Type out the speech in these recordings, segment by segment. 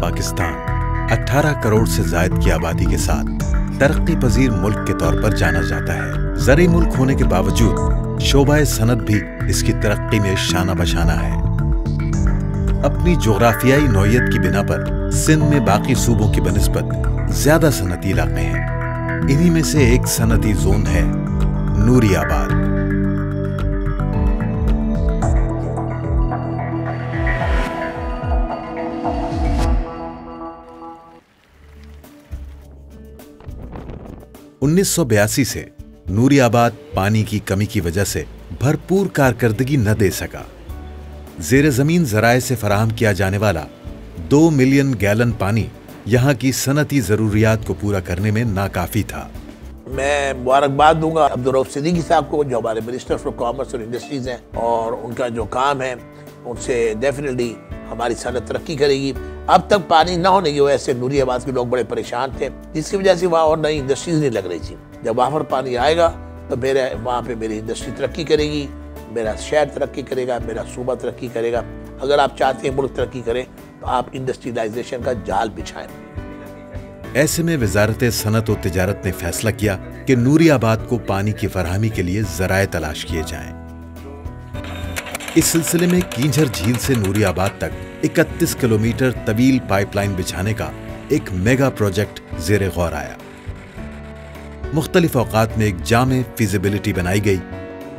पाकिस्तान 18 करोड़ से जायद की आबादी के साथ तरक्की पजीर मुल्क के तौर पर जाना जाता है। ज़री मुल्क होने के बावजूद शोबा सनत भी इसकी तरक्की में शाना बशाना है। अपनी जोग्राफियाई नौइयत की बिना पर सिंध में बाकी सूबों की बनिस्बत ज्यादा सनती इलाके हैं। इन्हीं में से एक सनती जोन है नूरियाबाद। उन्नीस 1982 से नूरियाबाद पानी की कमी की वजह से भरपूर कारकर्दगी न दे सका। जेर जमीन जराए से फराहम किया जाने वाला 2 मिलियन गैलन पानी यहाँ की सनती जरूरियात को पूरा करने में नाकाफी था। मैं मुबारकबाद दूंगा अब्दुल रऊफ सिद्दीकी साहब को, जो हमारे मिनिस्टर फॉर कॉमर्स और इंडस्ट्रीज हैं, और उनका जो काम है उनसे डेफिनेटली हमारी सनत तरक्की करेगी। अब तक पानी न होने की वजह से नूरियाबाद के लोग बड़े परेशान थे, जिसकी वजह से वहाँ और नई इंडस्ट्रीज नहीं लग रही थी। जब वहाँ पर पानी आएगा तो मेरे वहाँ पे मेरी इंडस्ट्री तरक्की करेगी, मेरा शहर तरक्की करेगा, मेरा सूबा तरक्की करेगा। अगर आप चाहते हैं मुल्क तरक्की करें तो आप इंडस्ट्रियलाइजेशन का जाल बिछाएं। ऐसे में वजारत सनत और तिजारत ने फैसला किया कि नूरियाबाद को पानी की फराहमी के लिए जराए तलाश किए जाएं। इस सिलसिले में कींझर झील से नूरियाबाद तक 31 किलोमीटर तवील पाइपलाइन बिछाने का एक मेगा प्रोजेक्ट जेर गौर आया। मुख्तलिफ औकात में एक जामे फिजिबिलिटी बनाई गई।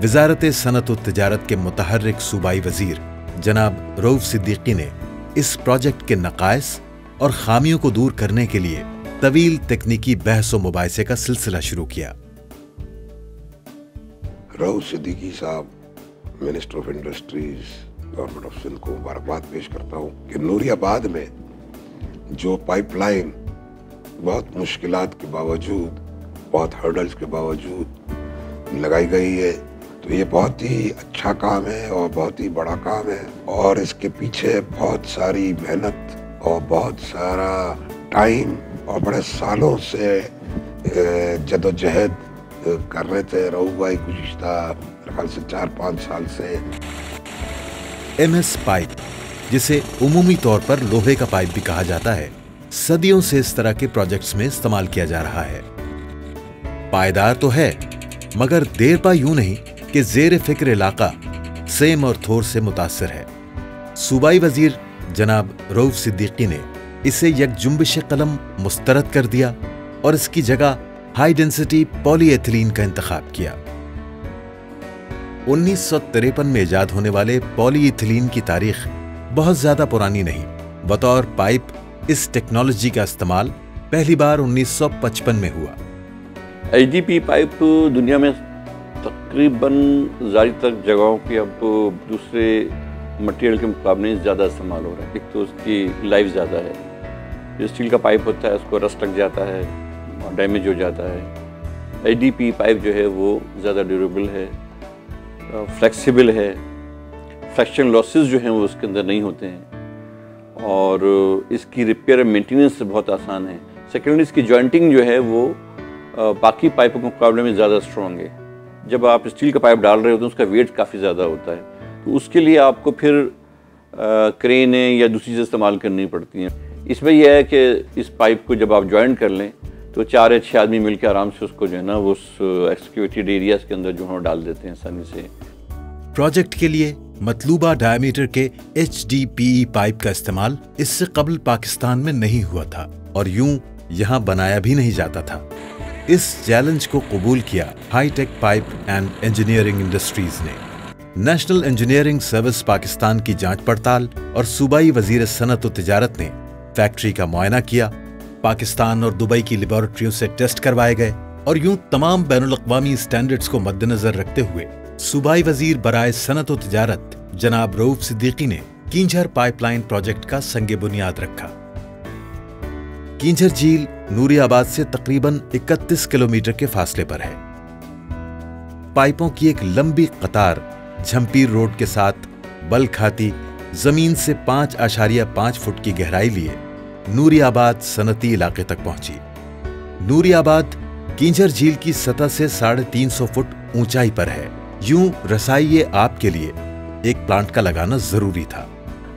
वजारत सनत और तिजारत के मुतहर्रिक सूबाई वजीर जनाब रऊफ सिद्दीकी ने इस प्रोजेक्ट के नकाइस और खामियों को दूर करने के लिए तवील तकनीकी बहस व मुबाहिसे का सिलसिला शुरू किया। रऊफ सिद्दीकी साहब, minister of industries, government of Sindh को मुबारकबाद पेश करता हूँ कि नूरियाबाद में जो पाइपलाइन बहुत मुश्किलात के बावजूद, बहुत हर्डल्स के बावजूद लगाई गई है, तो ये बहुत ही अच्छा काम है और बहुत ही बड़ा काम है। और इसके पीछे बहुत सारी मेहनत और बहुत सारा टाइम और बड़े सालों से जदोजहद कर रहे थे रऊफ भाई, गुज़िश्ता ख्याल से 4-5 साल से। MS पाइप, जिसे उमूमी तौर पर लोहे का पाइप भी कहा जाता है, सदियों से इस तरह के प्रोजेक्ट्स में इस्तेमाल किया जा रहा है। पायदार तो है, मगर देर पा यूं नहीं कि जेर फिक्र इलाका सेम और थोर से मुतासर है। सूबाई वजीर जनाब रऊफ सिद्दीकी ने इसे यकजुंबिश कलम मुस्तरद कर दिया और इसकी जगह हाई डेंसिटी पॉलीएथिलीन का इंतखाब किया। 1953 में इजाद होने वाले पॉलीएथिलीन की तारीख बहुत ज्यादा पुरानी नहीं। बतौर पाइप इस टेक्नोलॉजी का इस्तेमाल पहली बार 1955 में हुआ। HDPE पाइप दुनिया में तकरीबन ज़्यादातर जगहों पे अब दूसरे मटेरियल के मुकाबले ज़्यादा इस्तेमाल हो रहा है। एक तो उसकी लाइफ ज़्यादा है। जो स्टील का पाइप होता है उसको रस्ट लग जाता है और डैमेज हो जाता है। HDPE पाइप जो है वो ज़्यादा ड्यूरेबल है, फ्लेक्सिबल है, फ्रैक्शन लॉसेस जो हैं वो उसके अंदर नहीं होते हैं और इसकी रिपेयर एंड मेंटेनेंस बहुत आसान है। सेकेंडली इसकी जॉइंटिंग जो है वो बाकी पाइपों के मुकाबले में ज़्यादा स्ट्रॉन्ग है। जब आप स्टील का पाइप डाल रहे हो तो उसका वेट काफ़ी ज़्यादा होता है, तो उसके लिए आपको फिर क्रेन या दूसरी चीज़ें इस्तेमाल करनी पड़ती हैं। इसमें यह है कि इस पाइप को जब आप जॉइंट कर लें तो 4 या 6 आदमी मिलकर आराम से उसको जो है ना वो उस एक्सक्यूटेड एरियाज के अंदर जो है डाल देते हैं आसानी से। प्रोजेक्ट के लिए मतलूबा डायमीटर के HDPE पाइप का इस्तेमाल इससे कबल पाकिस्तान में नहीं हुआ था और यूं यहाँ बनाया भी नहीं जाता था। इस चैलेंज को कबूल किया hitech pipe and engineering industries ने। नेशनल इंजीनियरिंग सर्विस पाकिस्तान की जांच पड़ताल और सूबाई वजीर सनत और तिजारत ने फैक्ट्री का मुआयना किया। पाकिस्तान और दुबई की लेबोरेटरियों से टेस्ट करवाए गए और यूं तमाम बैनुल-अक़वामी स्टैंडर्ड्स को मद्देनजर रखते हुए सूबाई वजीर बराए सनत और तिजारत जनाब रऊफ सिद्दीकी ने कींझर पाइपलाइन प्रोजेक्ट का संगे बुनियाद रखा। कींझर झील नूरियाबाद से तकरीबन 31 किलोमीटर के फासले पर है। पाइपों की एक लंबी कतार झंपीर रोड के साथ बल खाती जमीन से 5.5 फुट की गहराई लिए नूरियाबाद सनती इलाके तक पहुंची। नूरियाबाद कींझर झील की सतह से 350 फुट ऊंचाई पर है। यूं रसाई आप के लिए एक प्लांट का लगाना जरूरी था।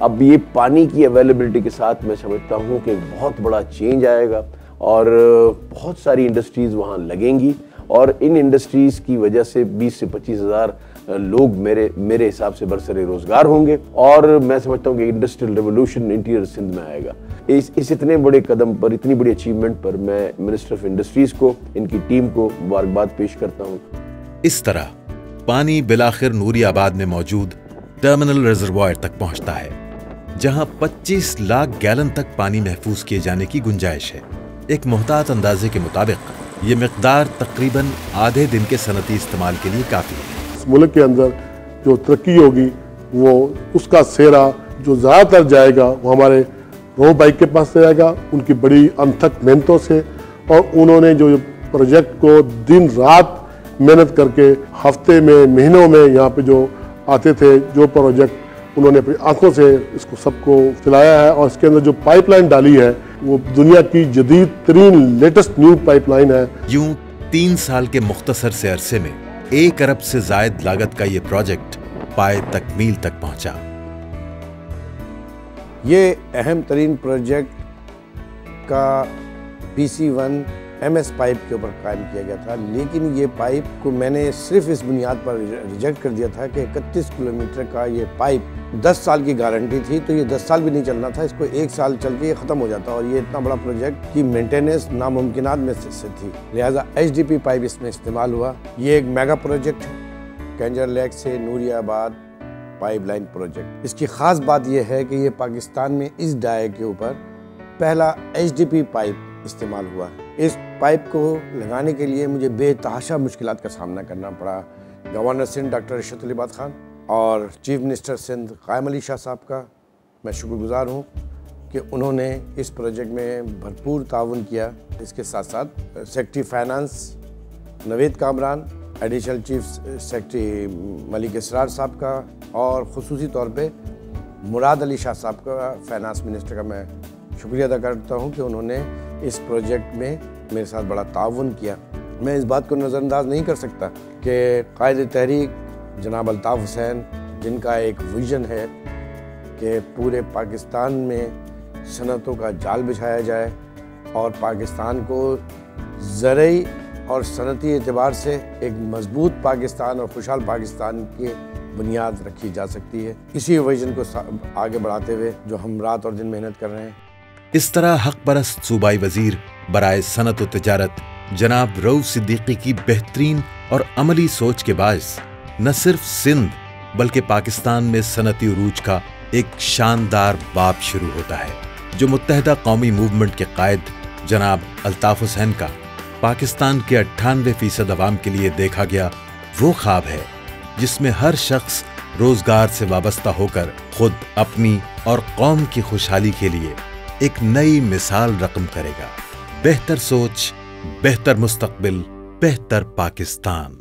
अब ये पानी की अवेलेबिलिटी के साथ मैं समझता हूँ कि बहुत बड़ा चेंज आएगा और बहुत सारी इंडस्ट्रीज़ वहाँ लगेंगी और इन इंडस्ट्रीज़ की वजह से 20 से 25 हज़ार लोग मेरे हिसाब से बरसरे रोजगार होंगे और मैं समझता हूँ कि इंडस्ट्रियल रेवोल्यूशन इंटीरियर सिंध में आएगा। इस इतने बड़े कदम पर, इतनी बड़ी अचीवमेंट पर मैं मिनिस्टर ऑफ इंडस्ट्रीज को, इनकी टीम को मुबारकबाद पेश करता हूँ। इस तरह पानी बिलाखिर नूरियाबाद में मौजूद टर्मिनल रिजर्वायर तक पहुंचता है, जहां 25 लाख गैलन तक पानी महफूज किए जाने की गुंजाइश है। एक मुहतात अंदाजे के मुताबिक ये मिकदार तकरीबन आधे दिन के सनती इस्तेमाल के लिए काफी है। इस मुल्क के अंदर जो तरक्की होगी वो उसका सेहरा जो ज़्यादातर जाएगा वो हमारे रो भाई के पास से जाएगा, उनकी बड़ी अनथक मेहनतों से, और उन्होंने जो प्रोजेक्ट को दिन रात मेहनत करके हफ्ते में, महीनों में यहाँ पे जो आते थे, जो प्रोजेक्ट उन्होंने अपनी आंखों से इसको सबको चलाया है। और इसके अंदर जो पाइपलाइन डाली है वो दुनिया की जदीद तरीन लेटेस्ट न्यू पाइपलाइन है। यूं 3 साल के मुख्तसर से अरसे में 1 अरब से जायद लागत का ये प्रोजेक्ट पाए तकमील तक पहुंचा। ये अहम तरीन प्रोजेक्ट का PC1 MS पाइप के ऊपर कायम किया गया था, लेकिन ये पाइप को मैंने सिर्फ इस बुनियाद पर रिजेक्ट कर दिया था कि 31 किलोमीटर का ये पाइप 10 साल की गारंटी थी, तो ये 10 साल भी नहीं चलना था, इसको 1 साल चल के ये ख़त्म हो जाता और ये इतना बड़ा प्रोजेक्ट की मेंटेनेंस नामुमकिनात में से थी। लिहाजा HDP पाइप इसमें इस्तेमाल हुआ। ये एक मेगा प्रोजेक्ट है, कैंजर लेक से नूरियाबाद पाइपलाइन प्रोजेक्ट। इसकी ख़ास बात यह है कि ये पाकिस्तान में इस डाये के ऊपर पहला HDP पाइप इस्तेमाल हुआ है। इस पाइप को लगाने के लिए मुझे बेतहाशा मुश्किलात का सामना करना पड़ा। गवर्नर सिंध डॉक्टर अरशद अली खान और चीफ मिनिस्टर सिंध कायम अली शाह साहब का मैं शुक्रगुजार हूँ कि उन्होंने इस प्रोजेक्ट में भरपूर ताउन किया। इसके साथ साथ secretary finance Naved Kamran, additional chief secretary Malik Israr साहब का और ख़ुसूसी तौर पे मुराद अली शाह साहब का, फाइनेंस मिनिस्टर का मैं शुक्रिया अदा करता हूँ कि उन्होंने इस प्रोजेक्ट में मेरे साथ बड़ा ताउन किया। मैं इस बात को नज़रअंदाज नहीं कर सकता कि कायद तहरीक जनाब अल्ताफ़ हुसैन, जिनका एक विज़न है कि पूरे पाकिस्तान में सनतों का जाल बिछाया जाए और पाकिस्तान को ज़रई और सनती एतबार से एक मजबूत पाकिस्तान और खुशहाल पाकिस्तान की बुनियाद रखी जा सकती है। इसी विज़न को आगे बढ़ाते हुए जो हम रात और दिन मेहनत कर रहे हैं। इस तरह हक परस्त सूबाई वजीर बराए सनत व तिजारत जनाब रऊफ सिद्दीकी की बेहतरीन और अमली सोच के बायस न सिर्फ सिंध बल्कि पाकिस्तान में सनती उरूज का एक शानदार बाब शुरू होता है, जो मुत्तहदा कौमी मूवमेंट के कायद जनाब अल्ताफ़ हुसैन का पाकिस्तान के 98% अवाम के लिए देखा गया वो ख्वाब है जिसमें हर शख्स रोजगार से वाबस्ता होकर खुद, अपनी और कौम की खुशहाली के लिए एक नई मिसाल रकम करेगा। बेहतर सोच, बेहतर मुस्तकबिल, बेहतर पाकिस्तान।